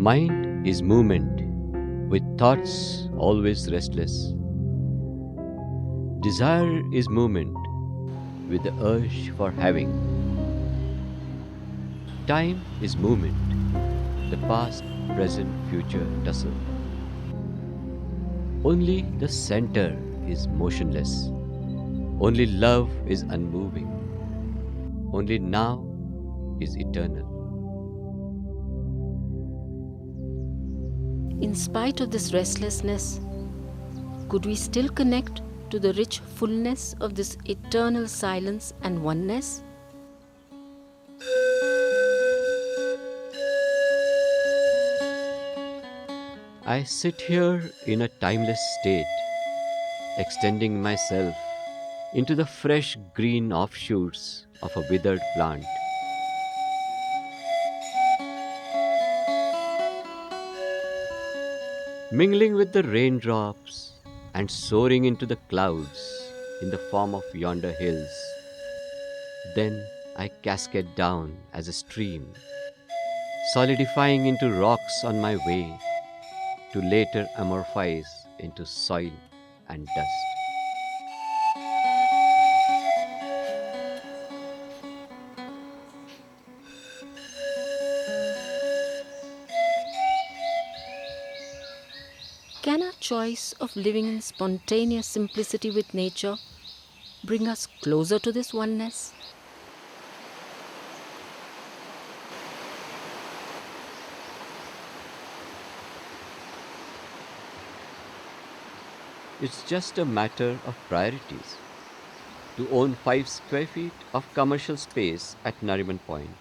Mind is movement, with thoughts always restless. Desire is movement, with the urge for having. Time is movement, the past, present, future tussle. Only the center is motionless. Only love is unmoving. Only now is eternal. In spite of this restlessness, could we still connect to the rich fullness of this eternal silence and oneness? I sit here in a timeless state, extending myself into the fresh green offshoots of a withered plant. Mingling with the raindrops and soaring into the clouds in the form of yonder hills. Then I cascade down as a stream, solidifying into rocks on my way to later amorphize into soil and dust. Can our choice of living in spontaneous simplicity with nature bring us closer to this oneness? It's just a matter of priorities. To own 5 square feet of commercial space at Nariman Point,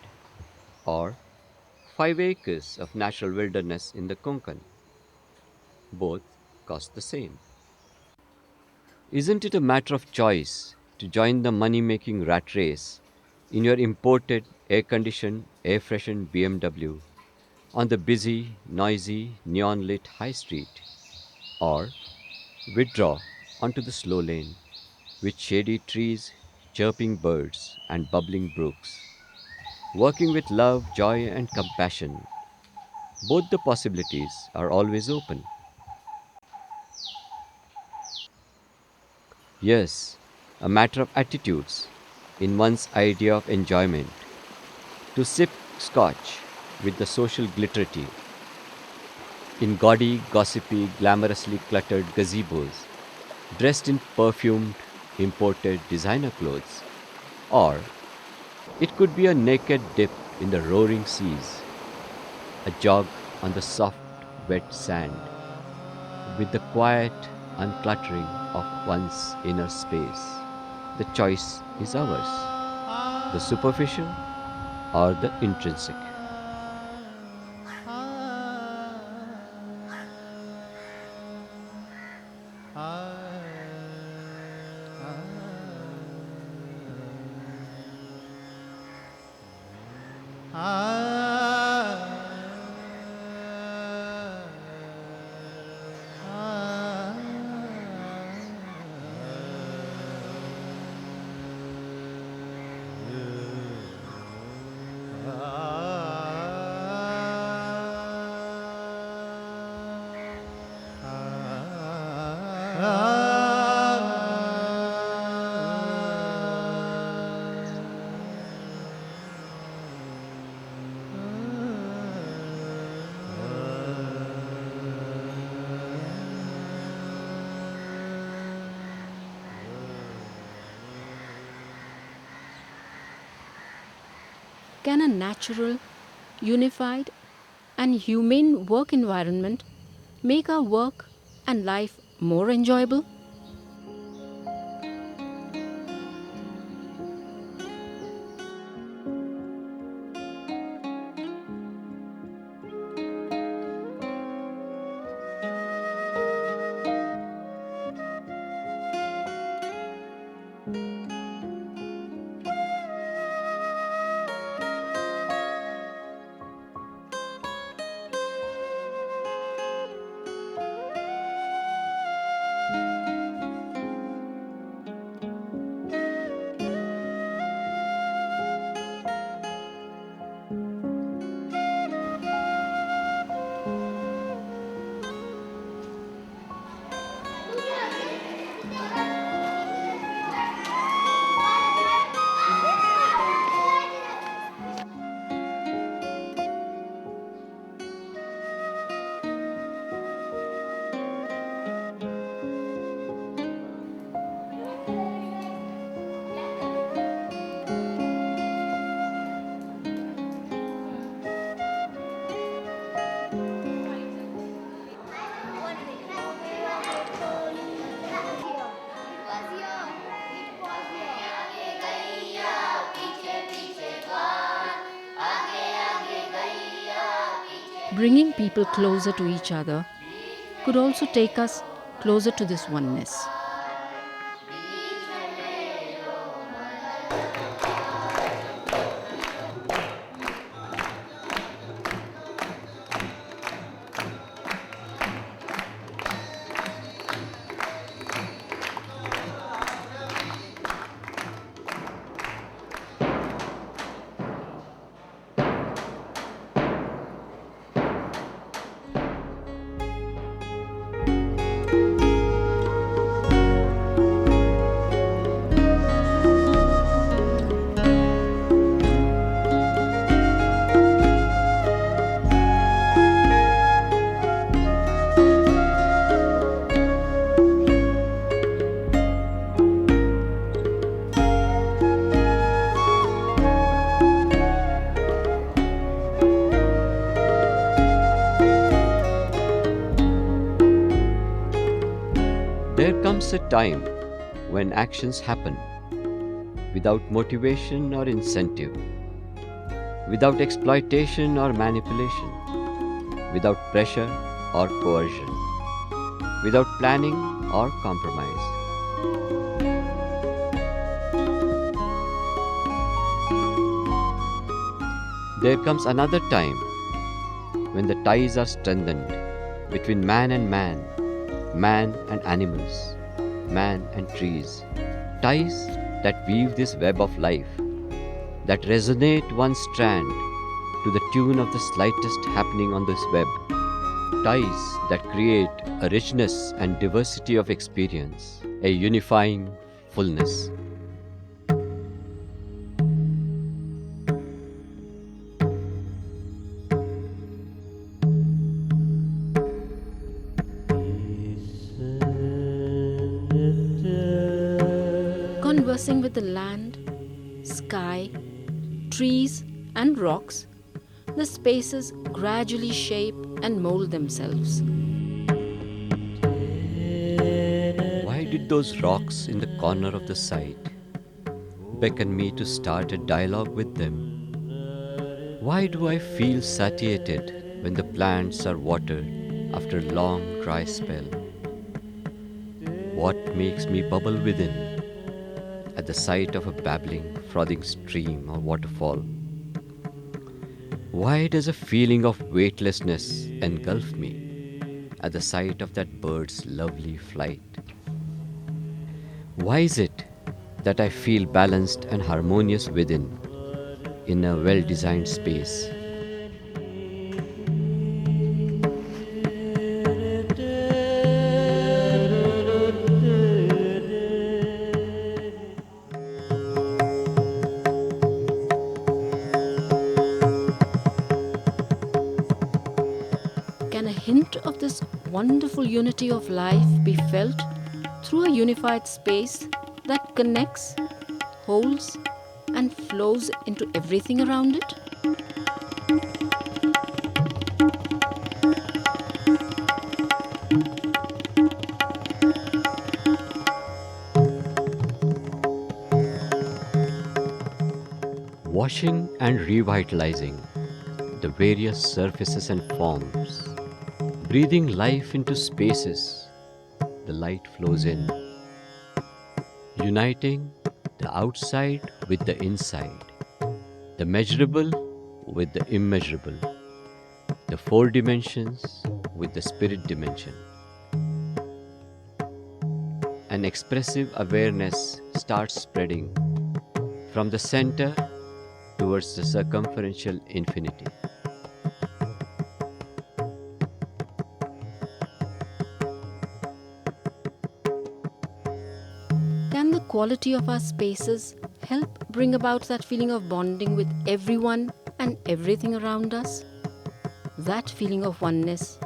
or 5 acres of natural wilderness in the Konkan. Both cost the same. Isn't it a matter of choice to join the money making rat race in your imported, air conditioned, air freshened BMW on the busy, noisy, neon lit high street, or withdraw onto the slow lane with shady trees, chirping birds, and bubbling brooks, working with love, joy, and compassion? Both the possibilities are always open. Yes, a matter of attitudes in one's idea of enjoyment. To sip scotch with the social glitterati in gaudy, gossipy, glamorously cluttered gazebos, dressed in perfumed, imported designer clothes. Or it could be a naked dip in the roaring seas, a jog on the soft, wet sand, with the quiet uncluttering of one's inner space. The choice is ours, the superficial or the intrinsic. Can a natural, unified, and humane work environment make our work and life more enjoyable? bringing people closer to each other, could also take us closer to this oneness. There comes a time when actions happen without motivation or incentive, without exploitation or manipulation, without pressure or coercion, without planning or compromise. There comes another time when the ties are strengthened between man and man, man and animals, man and trees. Ties that weave this web of life, that resonate one strand to the tune of the slightest happening on this web. Ties that create a richness and diversity of experience, a unifying fullness. Conversing with the land, sky, trees, and rocks, the spaces gradually shape and mold themselves. Why did those rocks in the corner of the site beckon me to start a dialogue with them? Why do I feel satiated when the plants are watered after a long dry spell? What makes me bubble within at the sight of a babbling, frothing stream or waterfall? Why does a feeling of weightlessness engulf me at the sight of that bird's lovely flight? Why is it that I feel balanced and harmonious within in a well designed space? Can a hint of this wonderful unity of life be felt through a unified space that connects, holds, and flows into everything around it? Washing and revitalizing the various surfaces and forms, breathing life into spaces, the light flows in, uniting the outside with the inside, the measurable with the immeasurable, the four dimensions with the spirit dimension. An expressive awareness starts spreading from the center towards the circumferential infinity. Can the quality of our spaces help bring about that feeling of bonding with everyone and everything around us? That feeling of oneness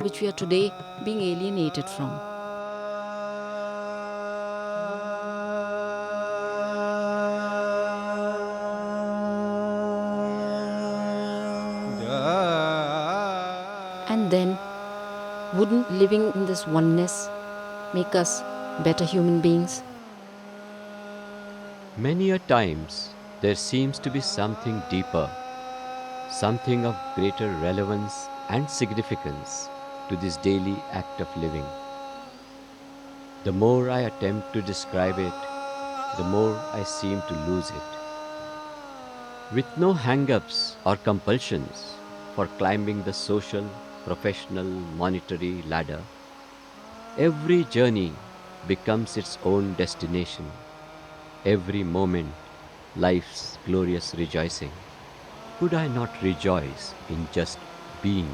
which we are today being alienated from. And then, wouldn't living in this oneness make us better human beings? Many a times there seems to be something deeper, something of greater relevance and significance to this daily act of living. The more I attempt to describe it, the more I seem to lose it. With no hang ups or compulsions for climbing the social, professional, monetary ladder, every journey becomes its own destination, every moment life's glorious rejoicing. Could I not rejoice in just being?